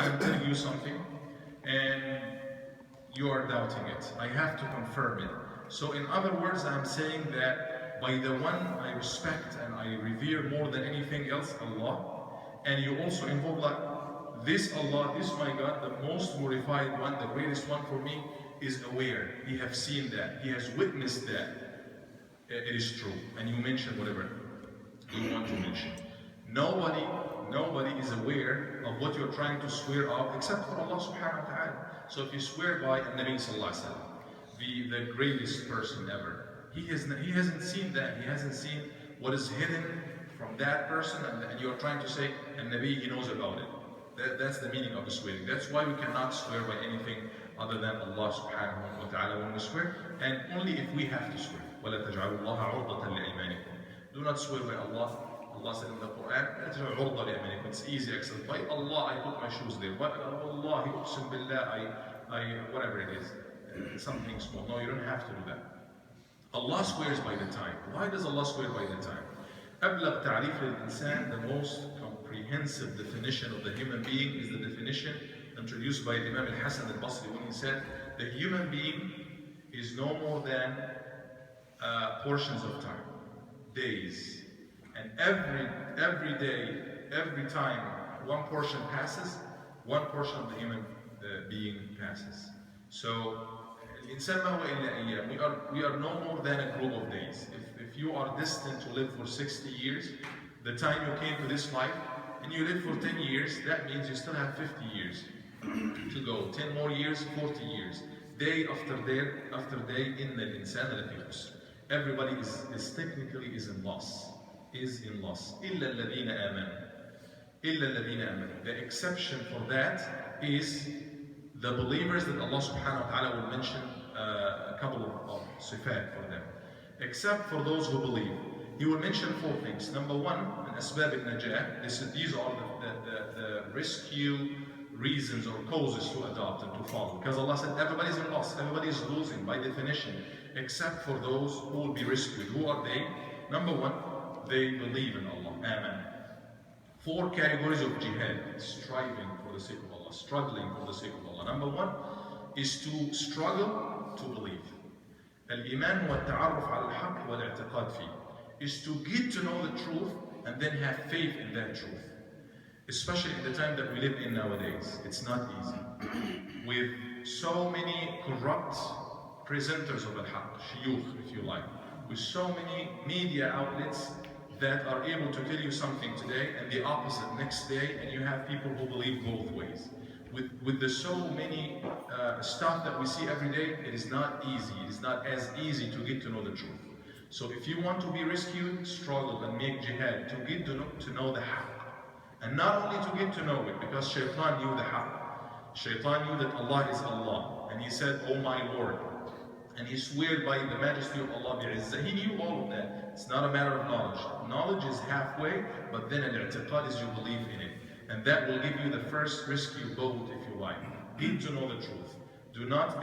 I'm telling you something and you are doubting it. I have to confirm it. So in other words, I'm saying that by the one I respect and I revere more than anything else, Allah, and you also involve like this Allah, this my God, the most glorified one, the greatest one for me, is aware. He has seen that. He has witnessed that. It is true. And you mention whatever you want to mention. Nobody, nobody is aware of what you're trying to swear off except for Allah subhanahu wa ta'ala. So if you swear by Nabi sallallahu alaihi wasallam, the greatest person ever, he hasn't seen that. He hasn't seen what is hidden from that person, and you're trying to say, and Nabi, he knows about it. That's the meaning of the swearing. That's why we cannot swear by anything other than Allah subhanahu wa ta'ala when we swear, and only if we have to swear. وَلَا تَجْعَلُوا اللَّهَ عُرْضَةً لِأَيْمَانِكُم. Do not swear by Allah. Allah said in the Quran, لا تجعلوا عُرْضَةً لِأَيْمَانِكُم. It's easy, excellent. By Allah, I put my shoes there. By Allah, أقسم بالله, whatever it is. Something small. No, you don't have to do that. Allah swears by the time. Why does Allah swear by the time? أبلغ تعريف للإنسان, the most comprehensive definition of the human being, is the definition introduced by Imam al-Hasan al-Basri when he said, the human being is no more than portions of time, days. And every day, every time one portion passes, one portion of the human being passes. So, الإنسان ما هو إلا أيام. We are no more than a group of days. If you are destined to live for 60 years, the time you came to this life, and you live for 10 years, that means you still have 50 years to go. 10 more years, 40 years. Day after day, إن الإنسان لفي خسر. Everybody is technically in loss. إلا الذين آمنوا. إلا الذين آمنوا. The exception for that is the believers that Allah subhanahu wa ta'ala will mention a couple of sifat for them. Except for those who believe. He will mention 4 things. Number 1, من أسباب النجاة. These are the rescue reasons or causes to adopt and to follow. Because Allah said everybody's in loss, everybody is losing by definition, except for those who will be rescued. Who are they? Number 1, they believe in Allah. Amen. 4 categories of jihad, striving for the sake of Allah, struggling for the sake of Allah. Number 1 is to struggle to believe. الإيمان هو التعرف على الحق والاعتقاد فيه. Is to get to know the truth and then have faith in that truth. Especially in the time that we live in nowadays. It's not easy. With so many corrupt presenters of al-haq, shuyukh if you like, with so many media outlets that are able to tell you something today and the opposite next day, and you have people who believe both ways. With the so many stuff that we see every day, it is not easy. It is not as easy to get to know the truth. So if you want to be rescued, struggle and make jihad to get to know the haq. And not only to get to know it, because Shaitan knew the haq. Shaitan knew that Allah is Allah. And he said, "Oh my Lord." And he swore by the majesty of Allah bi'izzah. He knew all of that. It's not a matter of knowledge. Knowledge is halfway, but then al-i'tiqad is you believe in it. And that will give you the first rescue boat, if you like. Get to know the truth. Do not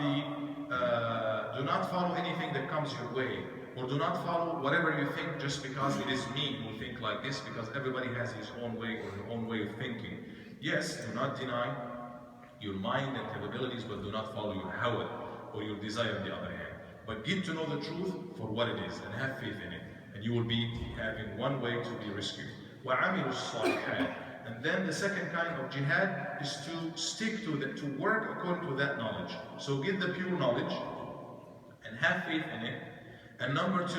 follow anything that comes your way. Or do not follow whatever you think just because it is me who think like this, because everybody has his own way or her own way of thinking. Yes, do not deny your mind and capabilities, but do not follow your hawa or your desire on the other hand. But get to know the truth for what it is and have faith in it. And you will be having one way to be rescued. وَعَمِلُوا الصَّالِحَاتِ. And then the second kind of jihad is to stick to that, to work according to that knowledge. So get the pure knowledge and have faith in it. And number 2,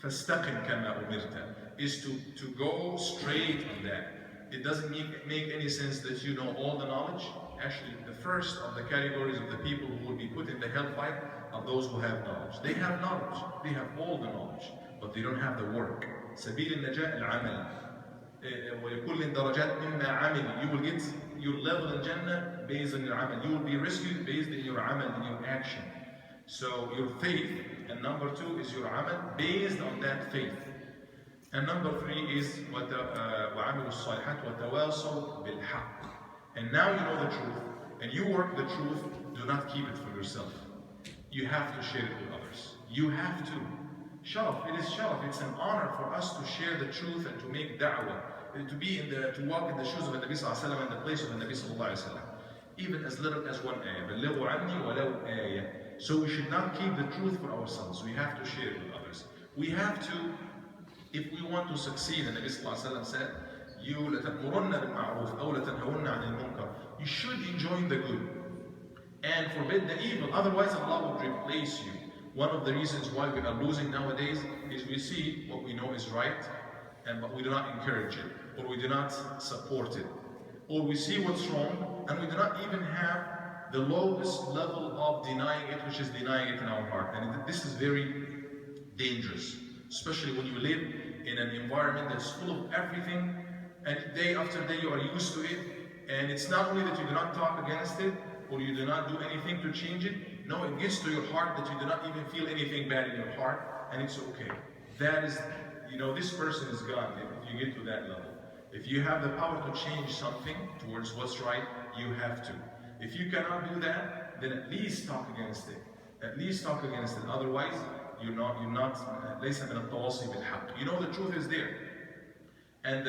فَاسْتَقِمْ كَمَا أُمِرْتَ, is to go straight on that. It doesn't make any sense that you know all the knowledge. Actually, the first of the categories of the people who will be put in the hellfire are those who have knowledge. They have knowledge, they have all the knowledge, but they don't have the work. سبيل النجاة العمل. وَلِكُلٍّ دَرَجَاتٍ مِمَّا عَمِلٍ. You will get your level in Jannah based on your amal. You will be rescued based on your amal, in your action. So your faith, and number 2 is your amal based on that faith. And number 3 is وَعَمِلُوا الصَّالِحَاتِ وَتَوَاصَوْا بِالْحَقِّ. And now you know the truth, and you work the truth. Do not keep it for yourself. You have to share it with others. You have to. Sharaf, it is sharaf, it's an honor for us to share the truth and to make da'wah to be in the, to walk in the shoes of the Nabi Sallallahu Alaihi Wasallam and the place of the Nabi Sallallahu Alaihi Wasallam. Even as little as one ayah. بَلِّغُوا عَنِّي وَلَوْ آيَةً. So we should not keep the truth for ourselves. We have to share it with others. We have to, if we want to succeed, and the Nabi Sallallahu Alaihi Wasallam said, you لَتَأْمُرُنَّ بِالْمَعْرُوفِ أَوْ لَتَنْهَوُنَّ عَنِ الْمُنْكَرِ. You should enjoin the good and forbid the evil. Otherwise Allah will replace you. One of the reasons why we are losing nowadays is we see what we know is right, but we do not encourage it, or we do not support it. Or we see what's wrong, and we do not even have the lowest level of denying it, which is denying it in our heart. And this is very dangerous, especially when you live in an environment that's full of everything, and day after day you are used to it, and it's not only that you do not talk against it, or you do not do anything to change it, no, it gets to your heart that you do not even feel anything bad in your heart, and it's okay. That is, this person is gone if you get to that level. If you have the power to change something towards what's right, you have to. If you cannot do that, then at least talk against it. At least talk against it. Otherwise, you're not. ليس من التواصي بالحق. You know the truth is there. And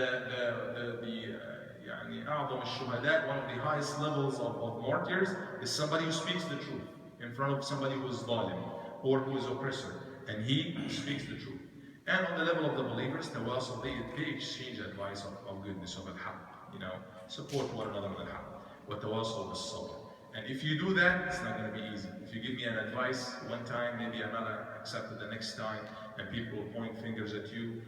أعظم الشهداء, one of the highest levels of martyrs, is somebody who speaks the truth in front of somebody who is zalim or who is oppressor, and he speaks the truth. And on the level of the believers, they exchange advice of goodness, of al-haq, support one another with al-haq, وَتَوَاصَوْا بِالصَّبْرِ. And if you do that, it's not going to be easy. If you give me an advice one time, maybe I'm not accepted the next time, and people point fingers at you.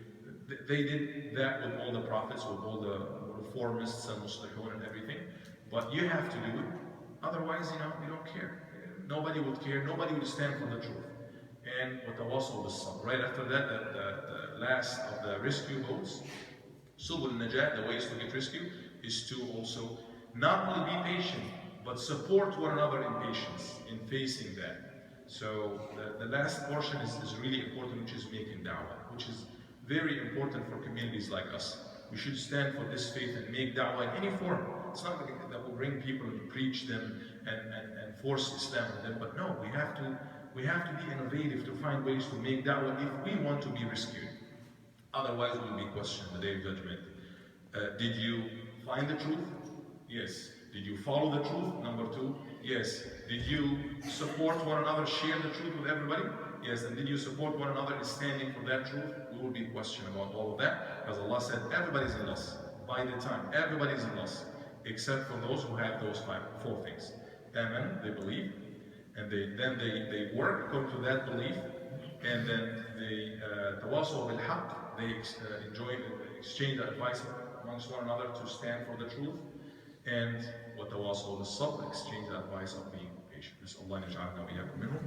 They did that with all the prophets, with all the reformists and muslihun and everything. But you have to do it. Otherwise, you don't care. Nobody would care. Nobody would stand for the truth. And وَتَوَاصَوْا بِالصَّبْرِ. Right after that, the last of the rescue boats, Subul Najat, the ways to get rescued, is to also not only be patient, but support one another in patience, in facing that. So the last portion is really important, which is making da'wah, which is very important for communities like us. We should stand for this faith and make da'wah in any form. It's not that we'll bring people and preach them and force Islam on them, but no, we have to be innovative to find ways to make da'wah if we want to be rescued. Otherwise, we'll be questioned the day of judgment. Did you find the truth? Yes. Did you follow the truth? Number two. Yes. Did you support one another, share the truth with everybody? Yes. And did you support one another in standing for that truth? We will be questioned about all of that, because Allah said everybody's in loss. By the time, everybody's in loss, except for those who have those four things. Amen, they believe, and then they work according to that belief, and then they tawasaw bil haqq, they exchange advice amongst one another to stand for the truth, and وتواصوا بالصبر, exchange advice of being patient. نسأل الله أن يجعلنا وإياكم منهم.